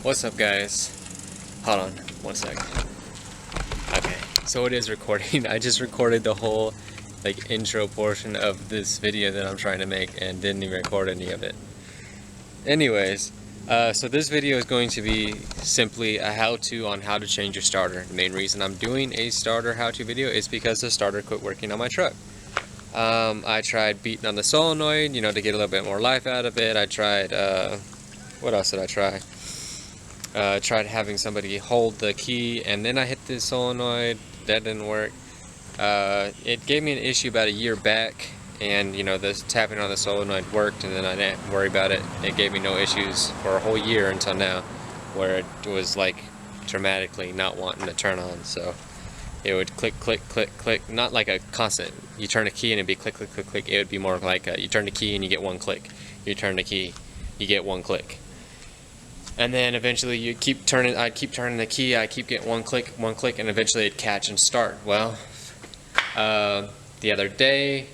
What's up, guys? Hold on one second. Okay, so it is recording. I just recorded the whole intro portion of this video that I'm trying to make and didn't even record any of it. Anyways, so this video is going to be simply a how-to on how to change your starter. The main reason I'm doing a starter how-to video is because the starter quit working on my truck. I tried beating on the solenoid, to get a little bit more life out of it. I tried, what else did I try? Tried having somebody hold the key and then I hit the solenoid. That didn't work. It gave me an issue about a year back, and the tapping on the solenoid worked, and then I didn't worry about it. It gave me no issues for a whole year until now, where it was dramatically not wanting to turn on. So it would click, click, click, click, not like a constant. You turn a key and it'd be click, click, click, click. It would be more like you turn the key and you get one click. You turn the key, you get one click. And then eventually I'd keep turning the key, I keep getting one click, and eventually it'd catch and start. Well, the other day,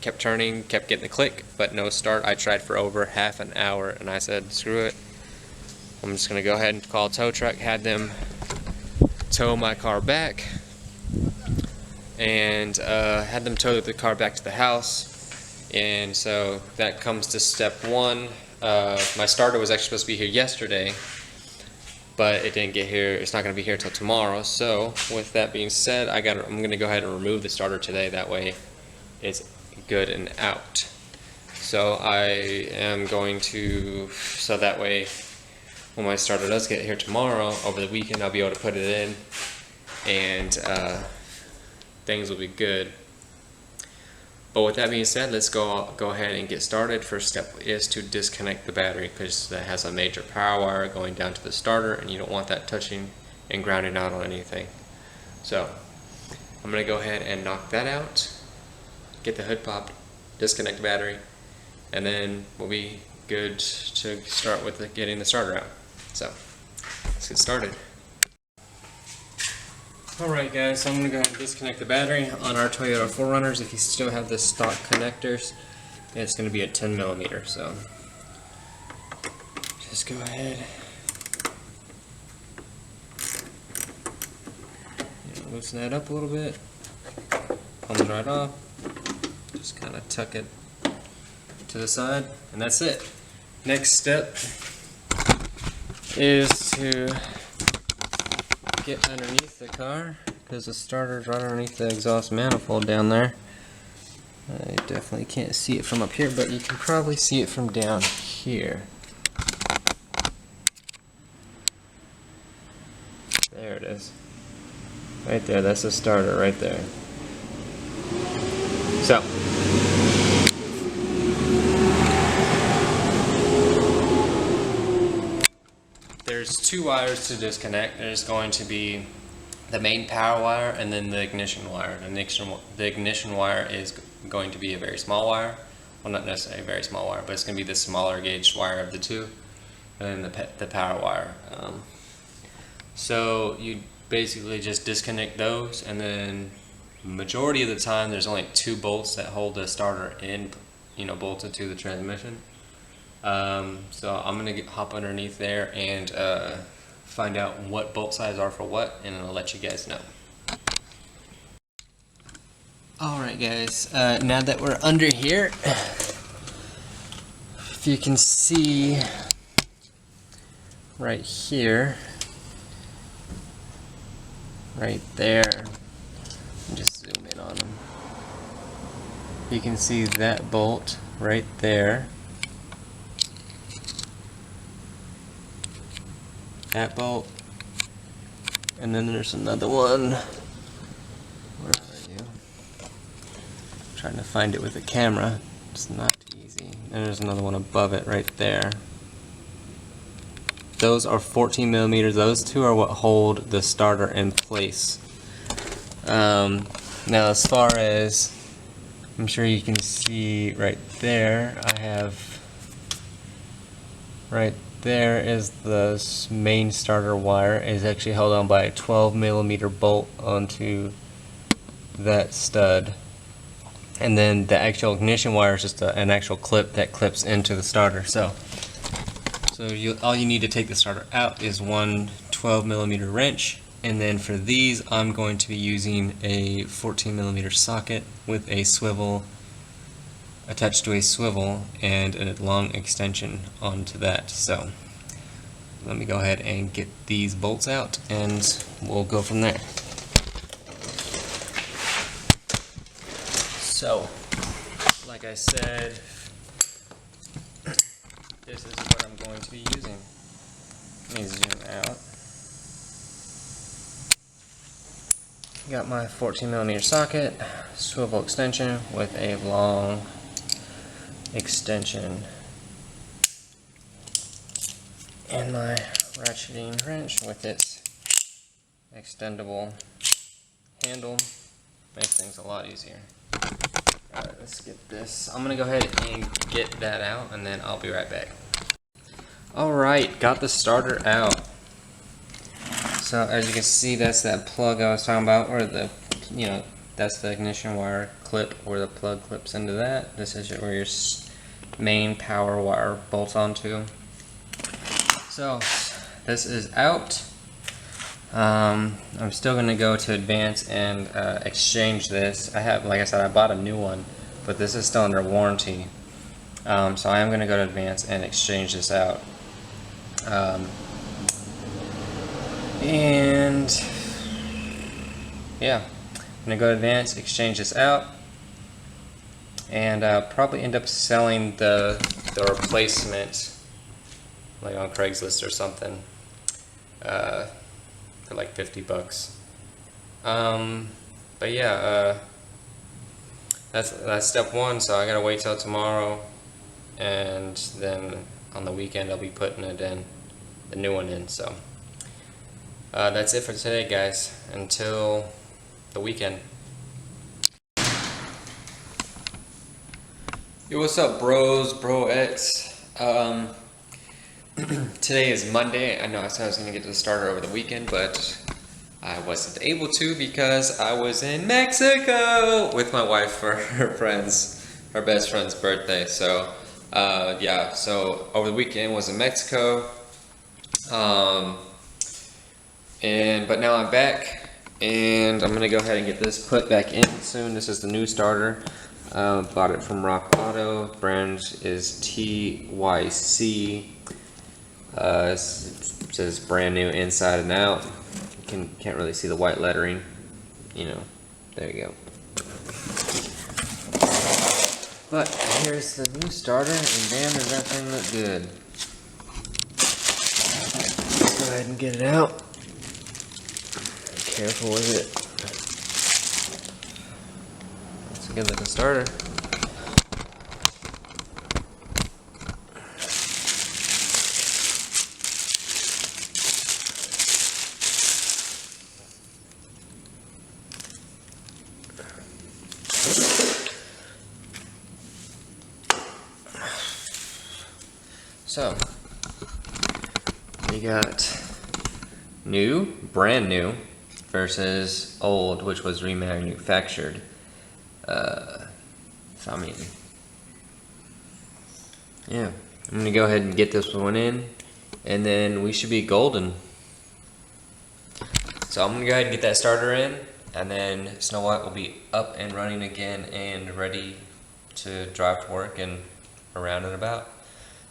kept turning, kept getting the click, but no start. I tried for over half an hour and I said, screw it. I'm just gonna go ahead and call a tow truck, had them tow my car back, and had them tow the car back to the house. And so that comes to step one. My starter was actually supposed to be here yesterday, but it didn't get here. It's not going to be here till tomorrow. So with that being said, I'm going to go ahead and remove the starter today. That way it's good and out. So I am going to, so that way when my starter does get here tomorrow, over the weekend, I'll be able to put it in and things will be good. But with that being said, let's go ahead and get started. First step is to disconnect the battery, because that has a major power wire going down to the starter and you don't want that touching and grounding out on anything. So I'm going to go ahead and knock that out, get the hood popped, disconnect the battery, and then we'll be good to start with getting the starter out. So let's get started. Alright guys, so I'm going to go ahead and disconnect the battery on our Toyota 4Runners. If you still have the stock connectors, it's going to be at 10mm, so just go ahead and loosen that up a little bit, comes right off, just kind of tuck it to the side, and that's it. Next step is to get underneath the car, because the starter's right underneath the exhaust manifold down there. I definitely can't see it from up here, but you can probably see it from down here. There it is. Right there, that's the starter right there. So there's two wires to disconnect. There's going to be the main power wire and then the ignition wire. The ignition wire is going to be a very small wire. Well, not necessarily a very small wire, but it's going to be the smaller gauge wire of the two. And then the power wire. So you basically just disconnect those, and then majority of the time there's only two bolts that hold the starter in, bolted to the transmission. So I'm going to hop underneath there and find out what bolt size are for what, and I'll let you guys know. Alright guys, now that we're under here, if you can see right here, right there, just zoom in on them. You can see that bolt right there. That bolt, and then there's another one. Where are you? I'm trying to find it with the camera. It's not easy. And there's another one above it right there. Those are 14mm. Those two are what hold the starter in place. Now as far as, I'm sure you can see right there, I have right there is the main starter wire. Is actually held on by a 12mm bolt onto that stud, and then the actual ignition wire is just an actual clip that clips into the starter. So So all you need to take the starter out is one 12mm wrench, and then for these I'm going to be using a 14mm socket with a swivel attached to a swivel and a long extension onto that. So let me go ahead and get these bolts out and we'll go from there. So, like I said, this is what I'm going to be using. Let me zoom out. Got my 14mm socket, swivel extension with a long extension, and my ratcheting wrench with its extendable handle. Makes things a lot easier. Alright, let's get this. I'm gonna go ahead and get that out and then I'll be right back. Alright, got the starter out. So as you can see, that's that plug I was talking about, or the, that's the ignition wire clip where the plug clips into that. This is where your main power wire bolts onto. So this is out. I'm still going to go to advance and exchange this. I have, like I said, I bought a new one, but this is still under warranty. So I am going to go to advance and exchange this out. And yeah, I'm going to go to advance, exchange this out, and probably end up selling the replacement, like on Craigslist or something, for like $50. But yeah, that's step one. So I gotta wait till tomorrow, and then on the weekend I'll be putting it in, the new one in. So that's it for today, guys. Until the weekend. Yo, what's up, bros, Broett? Today is Monday. I know I said I was going to get to the starter over the weekend, but I wasn't able to because I was in Mexico with my wife for her best friend's birthday. So yeah, so over the weekend was in Mexico, but now I'm back, and I'm gonna go ahead and get this put back in soon. This is the new starter. Bought it from rockauto. Brand is TYC. It says brand new inside and out. You can't really see the white lettering. There you go. But here's the new starter, and damn, does that thing look good. Let's go ahead and get it out. Be careful with it. It's a good looking starter. So, we got brand new, versus old, which was remanufactured. So I mean, yeah, I'm gonna go ahead and get this one in, and then we should be golden. So I'm gonna go ahead and get that starter in, and then Snow White will be up and running again and ready to drive to work and around and about.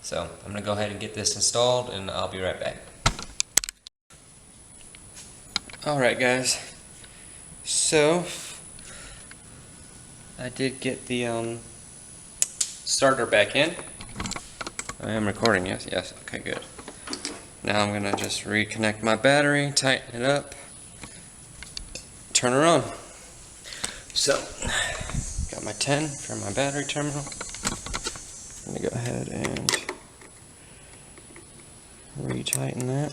So I'm going to go ahead and get this installed, and I'll be right back. Alright, guys, so I did get the starter back in. I am recording, yes, okay, good. Now I'm going to just reconnect my battery, tighten it up, turn her on. So, got my 10 for my battery terminal. I'm going to go ahead and retighten that.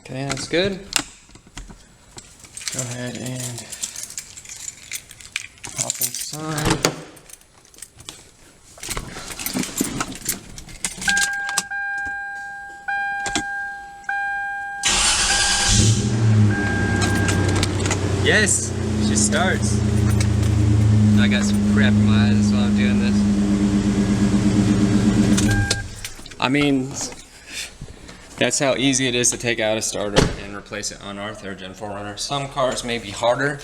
Okay, that's good. Go ahead and hop inside. Yes, she starts. I got some crap in my eyes while I'm doing this. I mean, that's how easy it is to take out a starter and replace it on our 3rd gen 4Runner. Some cars may be harder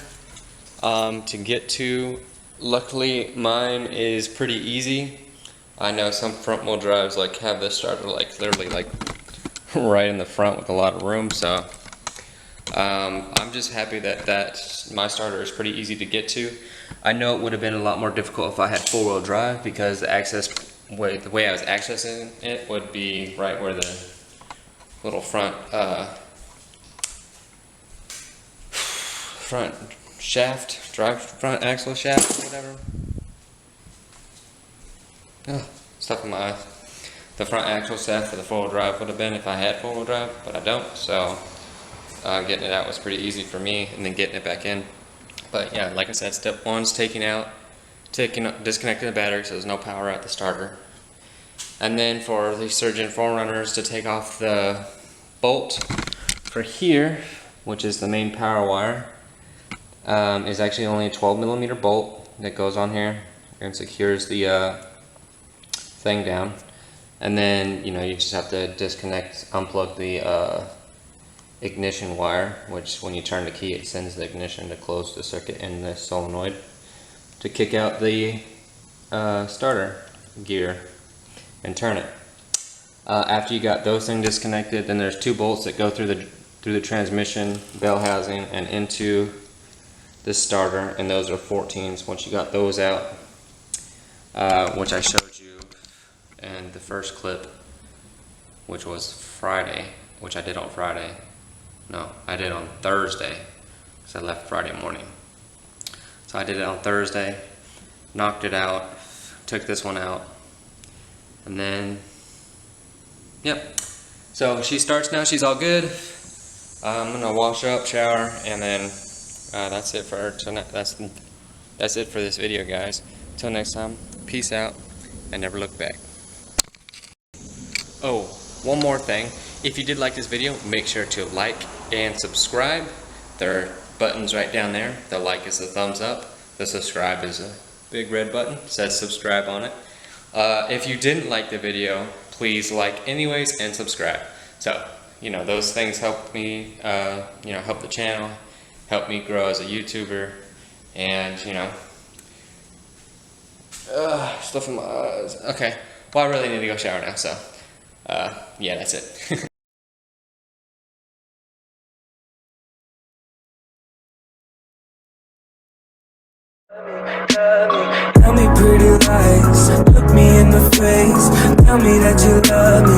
to get to. Luckily, mine is pretty easy. I know some front wheel drives like have this starter like literally like right in the front with a lot of room, so I'm just happy that my starter is pretty easy to get to. I know it would have been a lot more difficult if I had 4-wheel drive, because the way I was accessing it would be right where the little front front axle shaft, or whatever. Oh, stuff in my eyes. The front axle shaft for the 4-wheel drive would have been if I had 4-wheel drive, but I don't, so getting it out was pretty easy for me, and then getting it back in. But yeah, like I said, step 1's disconnecting the battery so there's no power at the starter. And then for the 3rd gen 4Runners, to take off the bolt for here, which is the main power wire, is actually only a 12mm bolt that goes on here and secures the thing down. And then, you know, you just have to unplug the ignition wire, which when you turn the key, it sends the ignition to close the circuit in the solenoid to kick out the starter gear and turn it. After you got those things disconnected, then there's 2 bolts that go through the transmission bell housing and into the starter, and those are 14s. Once you got those out, which I showed you in the first clip, which was Friday, which I did on Friday. No, I did on Thursday, because I left Friday morning. So I did it on Thursday, knocked it out, took this one out, and then, yep. So she starts now, she's all good. I'm gonna wash up, shower, and then that's it for her tonight. That's it for this video, guys. Until next time, peace out, and never look back. Oh, one more thing. If you did like this video, make sure to like and subscribe. There are buttons right down there. The like is the thumbs up. The subscribe is a big red button. It says subscribe on it. If you didn't like the video, please like anyways and subscribe. So, you know, those things help me, you know, help the channel, help me grow as a YouTuber, and, you know, stuff in my eyes. Okay, well, I really need to go shower now, so, yeah, that's it. Tell me pretty lies, look me in the face. Tell me that you love me.